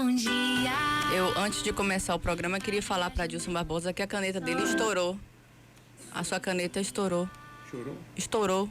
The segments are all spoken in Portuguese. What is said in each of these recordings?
bom dia. Eu, antes de começar o programa, queria falar para Dilson Barbosa que a caneta dele estourou. A sua caneta estourou. Chorou? Estourou.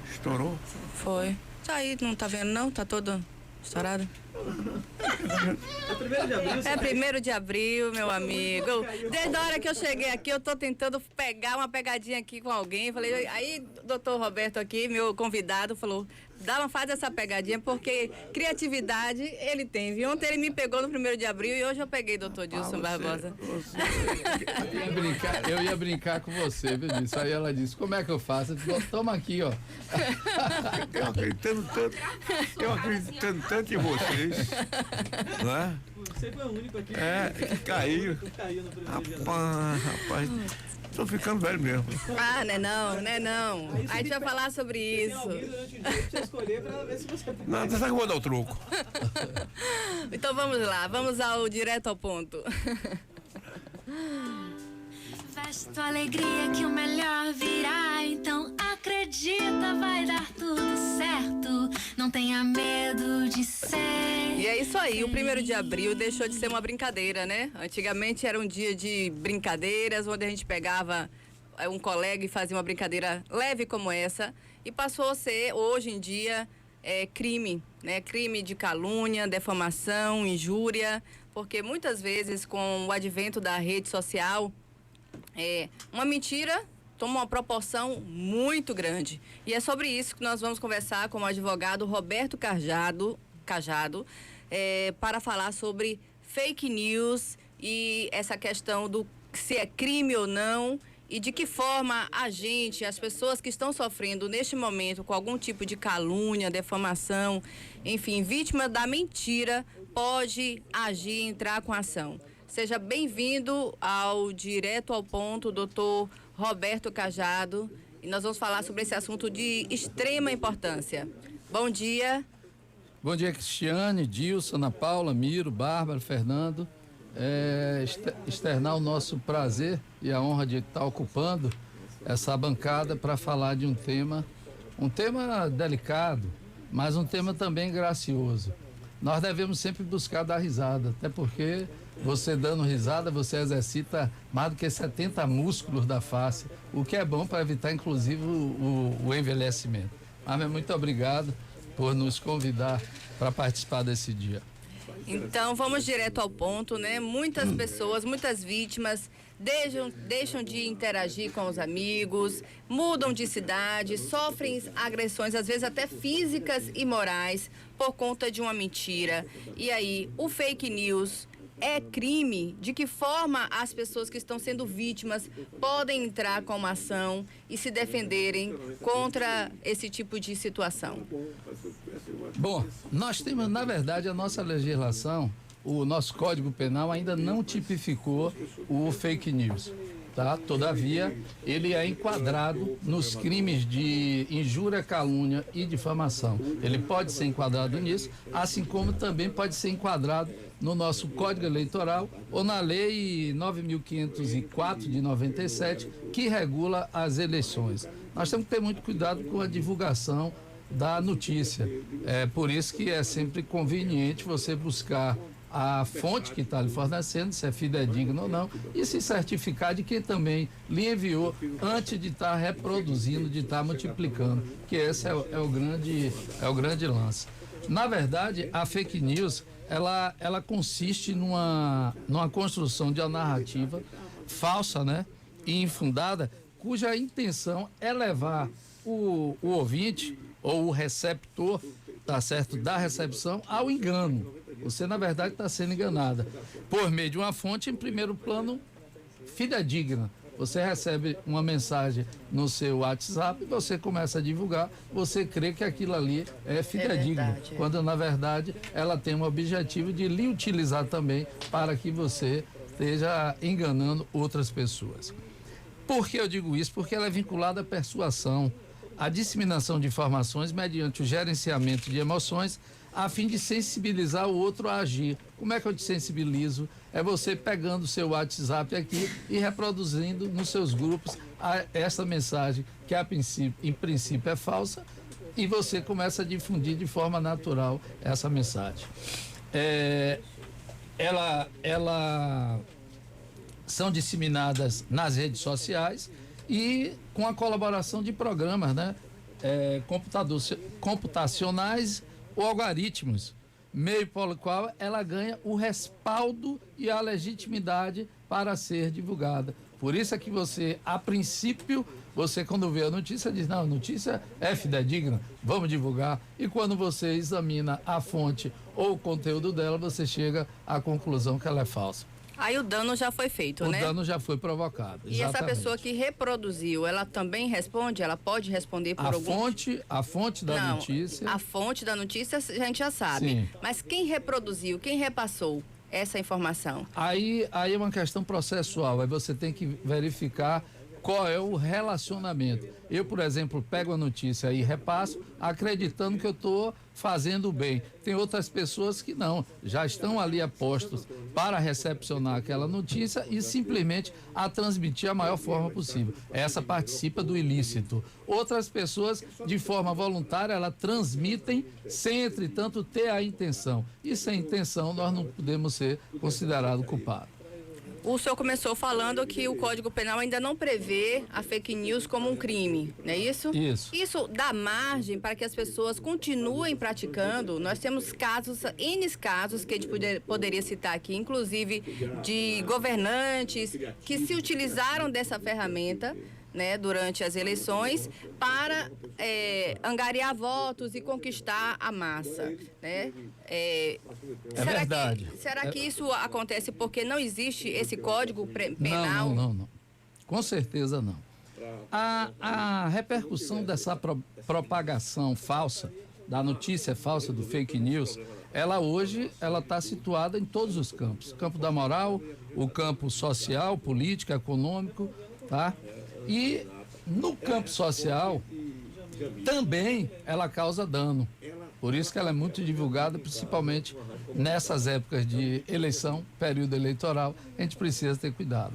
Estourou? Foi. Tá aí, não tá vendo não? Tá todo estourado? É 1º de abril, meu amigo. Desde a hora que eu cheguei aqui, eu tô tentando pegar uma pegadinha aqui com alguém. Falei, aí o doutor Roberto aqui, meu convidado, falou, faz essa pegadinha, porque criatividade ele tem, viu? Ontem ele me pegou no 1º de abril e hoje eu peguei doutor Dilson Barbosa. Eu ia brincar com você, viu, disso. Aí ela disse, como é que eu faço? Eu disse, toma aqui, ó. Eu acreditando tanto em vocês, não é? Você foi o único aqui que caiu. Rapaz, tô ficando velho mesmo. Ah, não. Aí a gente vai falar sobre isso. Você escolher pra ver se você... Não, você sabe que eu vou dar o troco. Então vamos lá, vamos ao direto ao ponto. Veste tua alegria que o melhor virá. Então acredita, vai dar tudo certo. Não tenha medo de ser. E é isso aí, o 1º de abril deixou de ser uma brincadeira, né? Antigamente era um dia de brincadeiras, onde a gente pegava um colega e fazia uma brincadeira leve como essa. E passou a ser, hoje em dia, crime, né? Crime de calúnia, defamação, injúria. Porque muitas vezes, com o advento da rede social, uma mentira toma uma proporção muito grande. E é sobre isso que nós vamos conversar com o advogado Roberto Cajado, para falar sobre fake news e essa questão do se é crime ou não e de que forma as pessoas que estão sofrendo neste momento com algum tipo de calúnia, defamação, enfim, vítima da mentira, pode agir, entrar com ação. Seja bem-vindo ao Direto ao Ponto, doutor Roberto Cajado. E nós vamos falar sobre esse assunto de extrema importância. Bom dia. Bom dia, Cristiane, Dilson, Ana Paula, Miro, Bárbara, Fernando. Externar o nosso prazer e a honra de estar ocupando essa bancada para falar de um tema delicado, mas um tema também gracioso. Nós devemos sempre buscar dar risada, até porque você dando risada, você exercita mais do que 70 músculos da face, o que é bom para evitar, inclusive, o envelhecimento. Mas muito obrigado por nos convidar para participar desse dia. Então, vamos direto ao ponto, né? Muitas pessoas, muitas vítimas deixam de interagir com os amigos, mudam de cidade, sofrem agressões, às vezes até físicas e morais, por conta de uma mentira. E aí, o fake news é crime? De que forma as pessoas que estão sendo vítimas podem entrar com uma ação e se defenderem contra esse tipo de situação? Bom, nós temos, na verdade, a nossa legislação, o nosso Código Penal ainda não tipificou o fake news, tá? Todavia, ele é enquadrado nos crimes de injúria, calúnia e difamação. Ele pode ser enquadrado nisso, assim como também pode ser enquadrado no nosso Código Eleitoral ou na Lei 9.504 de 97, que regula as eleições. Nós temos que ter muito cuidado com a divulgação da notícia. É por isso que é sempre conveniente você buscar a fonte que está lhe fornecendo, se é fidedigno ou não, e se certificar de quem também lhe enviou antes de estar reproduzindo, de estar multiplicando, que esse é o grande lance. Na verdade, a fake news, ela consiste numa construção de uma narrativa falsa, né, e infundada, cuja intenção é levar o ouvinte ou o receptor, tá certo, da recepção ao engano. Você, na verdade, está sendo enganada por meio de uma fonte, em primeiro plano, fidedigna. Você recebe uma mensagem no seu WhatsApp, você começa a divulgar, você crê que aquilo ali é fidedigno, quando, na verdade, ela tem um objetivo de lhe utilizar também para que você esteja enganando outras pessoas. Por que eu digo isso? Porque ela é vinculada à persuasão, à disseminação de informações mediante o gerenciamento de emoções, a fim de sensibilizar o outro a agir. Como é que eu te sensibilizo? É você pegando o seu WhatsApp aqui e reproduzindo nos seus grupos essa mensagem que em princípio é falsa, e você começa a difundir de forma natural essa mensagem. ela são disseminadas nas redes sociais e com a colaboração de programas, né? Computacionais ou algoritmos, meio pelo qual ela ganha o respaldo e a legitimidade para ser divulgada. Por isso é que você, a princípio, você quando vê a notícia diz, não, a notícia é fidedigna, vamos divulgar. E quando você examina a fonte ou o conteúdo dela, você chega à conclusão que ela é falsa. Aí o dano já foi feito, né? O dano já foi provocado. E essa pessoa que reproduziu, ela também responde? Ela pode responder por A fonte da notícia... A fonte da notícia a gente já sabe. Sim. Mas quem reproduziu, quem repassou essa informação? Aí é uma questão processual. Aí você tem que verificar qual é o relacionamento. Eu, por exemplo, pego a notícia e repasso, acreditando que eu estou fazendo bem. Tem outras pessoas que não, já estão ali apostos para recepcionar aquela notícia e simplesmente a transmitir da maior forma possível. Essa participa do ilícito. Outras pessoas, de forma voluntária, elas transmitem sem, entretanto, ter a intenção. E sem intenção, nós não podemos ser considerados culpados. O senhor começou falando que o Código Penal ainda não prevê a fake news como um crime, não é isso? Isso. Isso dá margem para que as pessoas continuem praticando. Nós temos casos, N casos que a gente poderia citar aqui, inclusive de governantes que se utilizaram dessa ferramenta, né, durante as eleições para angariar votos e conquistar a massa, né? Verdade. Será que isso acontece porque não existe esse código penal? Não. Com certeza não. A repercussão dessa propagação falsa, da notícia falsa, do fake news, ela hoje está situada em todos os campos. O campo da moral, o campo social, político, econômico, tá? E no campo social também ela causa dano. Por isso que ela é muito divulgada, principalmente nessas épocas de eleição, período eleitoral, a gente precisa ter cuidado.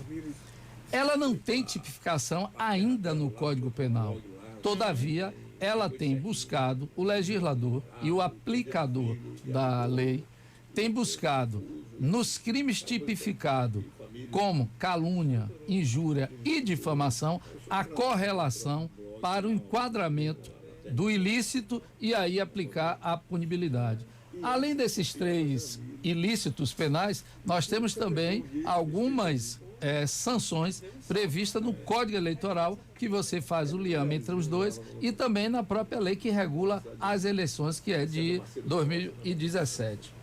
Ela não tem tipificação ainda no Código Penal. Todavia, ela tem buscado, o legislador e o aplicador da lei tem buscado nos crimes tipificados como calúnia, injúria e difamação, a correlação para o enquadramento do ilícito e aí aplicar a punibilidade. Além desses 3 ilícitos penais, nós temos também algumas sanções previstas no Código Eleitoral, que você faz o liame entre os dois, e também na própria lei que regula as eleições, que é de 2017.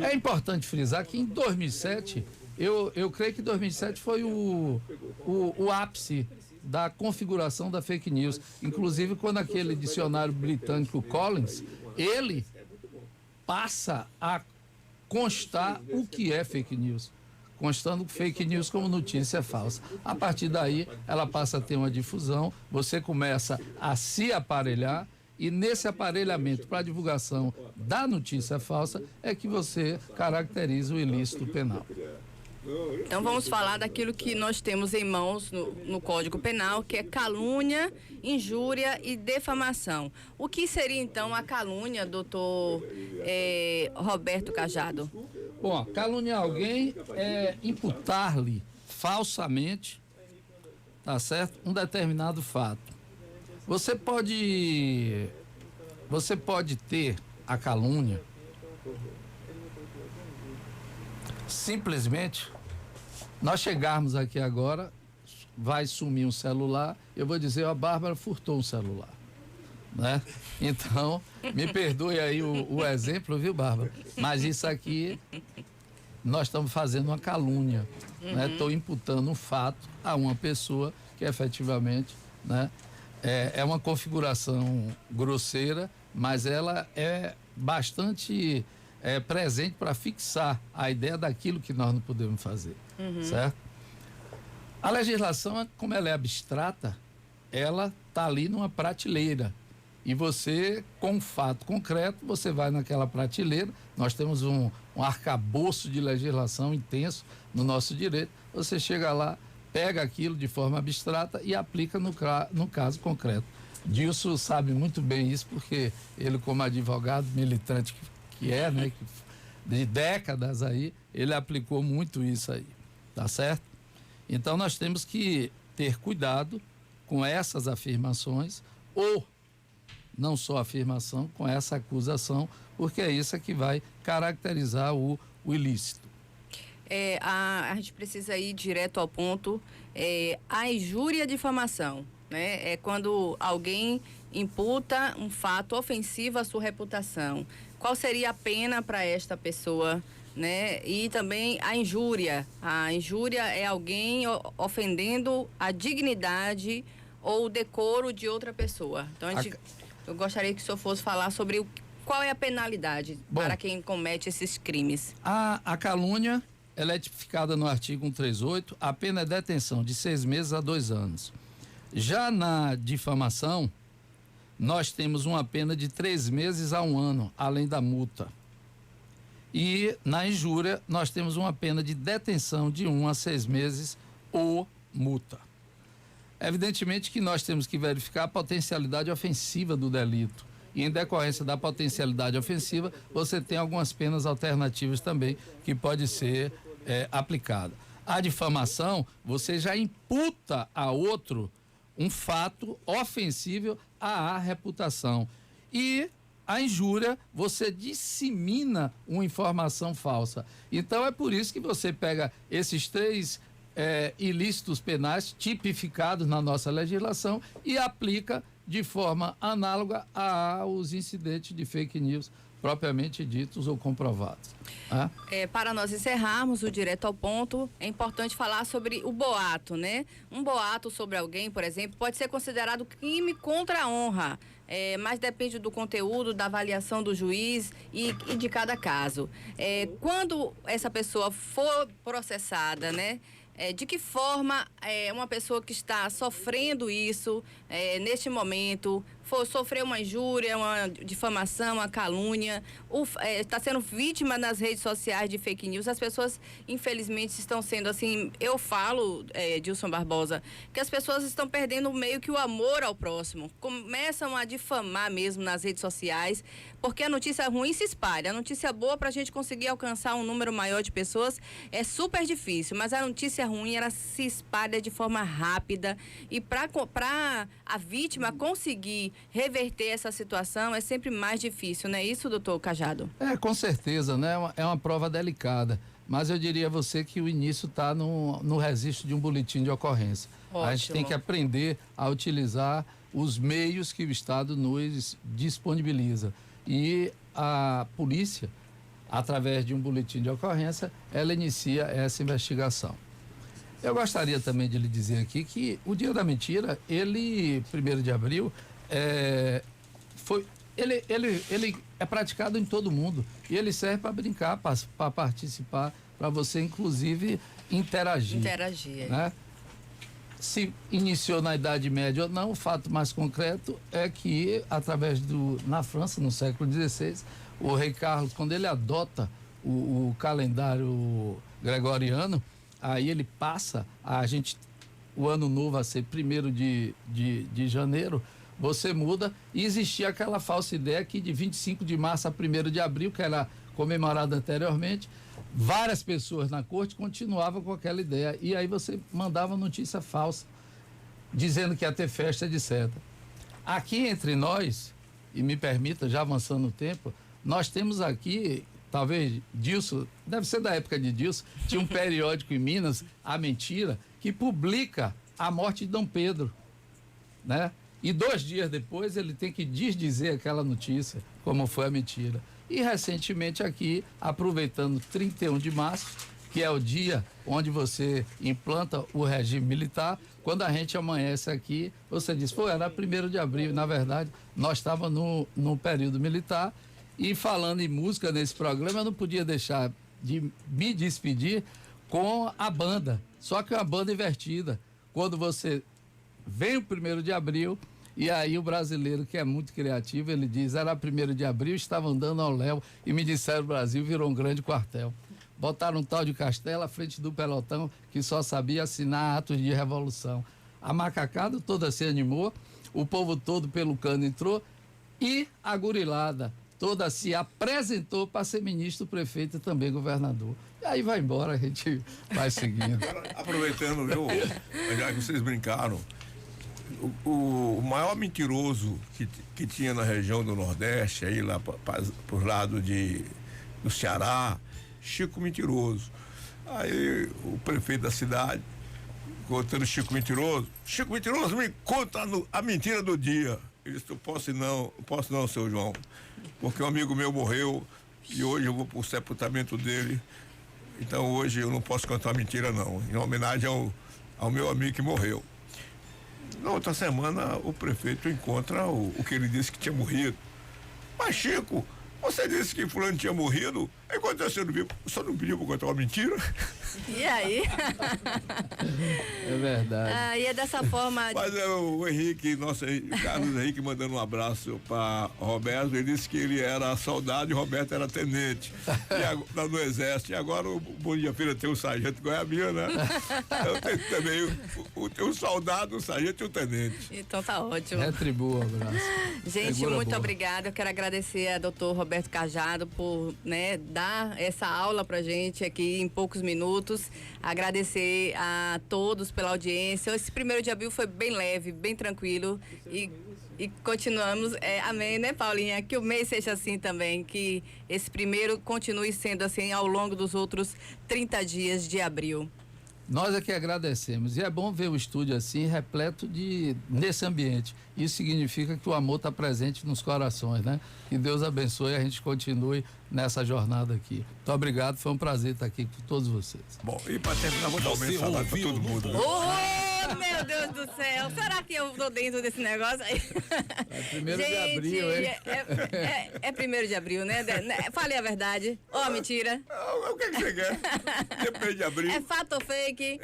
É importante frisar que em 2007, eu creio que 2007 foi o ápice da configuração da fake news. Inclusive, quando aquele dicionário britânico Collins, ele passa a constar o que é fake news, constando fake news como notícia falsa. A partir daí, ela passa a ter uma difusão, você começa a se aparelhar, e nesse aparelhamento para a divulgação da notícia falsa é que você caracteriza o ilícito penal. Então vamos falar daquilo que nós temos em mãos no Código Penal, que é calúnia, injúria e defamação. O que seria então a calúnia, doutor Roberto Cajado? Bom, caluniar alguém é imputar-lhe falsamente, tá certo, um determinado fato. Você pode ter a calúnia simplesmente nós chegarmos aqui agora, vai sumir um celular, eu vou dizer, a Bárbara furtou um celular, né? Então, me perdoe aí o exemplo, viu, Bárbara? Mas isso aqui, nós estamos fazendo uma calúnia, né? Estou imputando um fato a uma pessoa que efetivamente, né? É uma configuração grosseira, mas ela é bastante presente para fixar a ideia daquilo que nós não podemos fazer, certo? A legislação, como ela é abstrata, ela está ali numa prateleira e você, com um fato concreto, você vai naquela prateleira, nós temos um arcabouço de legislação intenso no nosso direito, você chega lá, pega aquilo de forma abstrata e aplica no caso concreto. Dilson sabe muito bem isso, porque ele, como advogado militante que é, né, que de décadas aí, ele aplicou muito isso aí, tá certo? Então nós temos que ter cuidado com essas afirmações ou não só afirmação, com essa acusação, porque é isso que vai caracterizar o ilícito. A gente precisa ir direto ao ponto. A injúria e a difamação, né? É quando alguém imputa um fato ofensivo à sua reputação. Qual seria a pena para esta pessoa, né? E também a injúria. A injúria é alguém ofendendo a dignidade ou o decoro de outra pessoa. Então, eu gostaria que o senhor fosse falar sobre qual é a penalidade para quem comete esses crimes. A calúnia, ela é tipificada no artigo 138, a pena é detenção de 6 meses a 2 anos. Já na difamação, nós temos uma pena de 3 meses a 1 ano, além da multa. E na injúria, nós temos uma pena de detenção de 1 a 6 meses ou multa. Evidentemente que nós temos que verificar a potencialidade ofensiva do delito. E em decorrência da potencialidade ofensiva, você tem algumas penas alternativas também que pode ser aplicada. A difamação, você já imputa a outro um fato ofensivo à reputação. E a injúria, você dissemina uma informação falsa. Então é por isso que você pega esses 3 ilícitos penais tipificados na nossa legislação e aplica de forma análoga aos incidentes de fake news propriamente ditos ou comprovados. Para nós encerrarmos o direto ao ponto, é importante falar sobre o boato, né? Um boato sobre alguém, por exemplo, pode ser considerado crime contra a honra, mas depende do conteúdo, da avaliação do juiz e de cada caso. Quando essa pessoa for processada, né? De que forma uma pessoa que está sofrendo isso neste momento, sofreu uma injúria, uma difamação, uma calúnia, está sendo vítima nas redes sociais de fake news, as pessoas infelizmente estão sendo assim, eu falo, Dilson Barbosa, que as pessoas estão perdendo meio que o amor ao próximo, começam a difamar mesmo nas redes sociais, porque a notícia ruim se espalha, a notícia boa para a gente conseguir alcançar um número maior de pessoas é super difícil, mas a notícia ruim ela se espalha de forma rápida e para a vítima conseguir reverter essa situação é sempre mais difícil, não é isso, doutor Cajado? Com certeza, né? É uma prova delicada, mas eu diria a você que o início está no registro de um boletim de ocorrência. Ótimo. A gente tem que aprender a utilizar os meios que o Estado nos disponibiliza e a polícia, através de um boletim de ocorrência, ela inicia essa investigação. Eu gostaria também de lhe dizer aqui que o Dia da Mentira, ele, 1º de abril, ele é praticado em todo mundo e ele serve para brincar, para participar, para você inclusive interagir. Né? Se iniciou na Idade Média ou não, o fato mais concreto é que na França, no século XVI, o rei Carlos, quando ele adota o calendário gregoriano, aí ele passa o ano novo a ser 1º de janeiro, você muda, e existia aquela falsa ideia que de 25 de março a 1º de abril, que era comemorado anteriormente, várias pessoas na corte continuavam com aquela ideia, e aí você mandava notícia falsa, dizendo que ia ter festa, etc. Aqui entre nós, e me permita, já avançando o tempo, nós temos aqui, talvez Dilson, deve ser da época de Dilson, tinha um periódico em Minas, A Mentira, que publica a morte de Dom Pedro, né? E 2 dias depois ele tem que desdizer aquela notícia, como foi a mentira. E recentemente aqui, aproveitando 31 de março, que é o dia onde você implanta o regime militar, quando a gente amanhece aqui, você diz, era 1º de abril, na verdade, nós estávamos no período militar. E falando em música nesse programa, eu não podia deixar de me despedir com a banda, só que uma banda invertida. Quando você vem o 1º de abril, e aí o brasileiro, que é muito criativo, ele diz, era 1º de abril, estava andando ao léu e me disseram, o Brasil virou um grande quartel. Botaram um tal de Castelo à frente do pelotão que só sabia assinar atos de revolução. A macacada toda se animou, o povo todo pelo cano entrou e a gurilada toda se apresentou para ser ministro, prefeito e também governador. E aí vai embora, a gente vai seguindo. Aproveitando, viu, já que vocês brincaram, o maior mentiroso que tinha na região do Nordeste, aí lá por lado do Ceará, Chico Mentiroso. Aí o prefeito da cidade, contando Chico Mentiroso, me conta a mentira do dia. Ele disse, posso não, seu João, porque um amigo meu morreu e hoje eu vou pro sepultamento dele, então hoje eu não posso contar mentira não, em homenagem ao meu amigo que morreu. Na outra semana o prefeito encontra o que ele disse que tinha morrido. Mas Chico, você disse que fulano tinha morrido, enquanto você não viu, só não pediu para contar uma mentira? E aí? É verdade. E é dessa forma. Mas o Henrique, o Carlos Henrique mandando um abraço para Roberto, ele disse que ele era soldado e Roberto era tenente no exército, e agora o Bom Dia Feira tem o sargento Goiabinha, né? Eu tenho também o soldado, o sargento e o tenente. Então tá ótimo. Retribua o abraço. Gente, Segura muito boa. obrigada. Eu quero agradecer a doutor Roberto Cajado por, dar essa aula pra gente aqui em poucos minutos. Agradecer a todos pela audiência. Esse 1º de abril foi bem leve, bem tranquilo e continuamos, amém, né, Paulinha? Que o mês seja assim também, que esse primeiro continue sendo assim ao longo dos outros 30 dias de abril. Nós é que agradecemos. E é bom ver o estúdio assim, repleto nesse ambiente. Isso significa que o amor está presente nos corações, né? Que Deus abençoe e a gente continue nessa jornada aqui. Muito obrigado, foi um prazer estar aqui com todos vocês. Bom, e para terminar, vou dar um aumento salário para todo mundo. Né? Oh, meu Deus do céu! Será que eu tô dentro desse negócio aí? É 1º de abril, hein? É 1º de abril, né? Falei a verdade. Ou mentira? O que você quer? Depende de abril. É fato ou fake?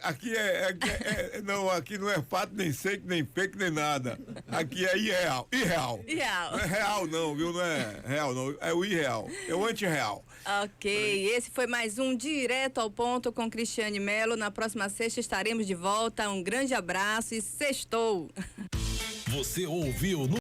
Aqui não é fato, nem fake, nem nada. Aqui é irreal. Irreal. Não é real não, viu? Não é real não, é o irreal, é o antirreal. Ok, esse foi mais um Direto ao Ponto com Cristiane Melo. Na próxima sexta estaremos de volta. Um grande abraço e sextou! Você ouviu no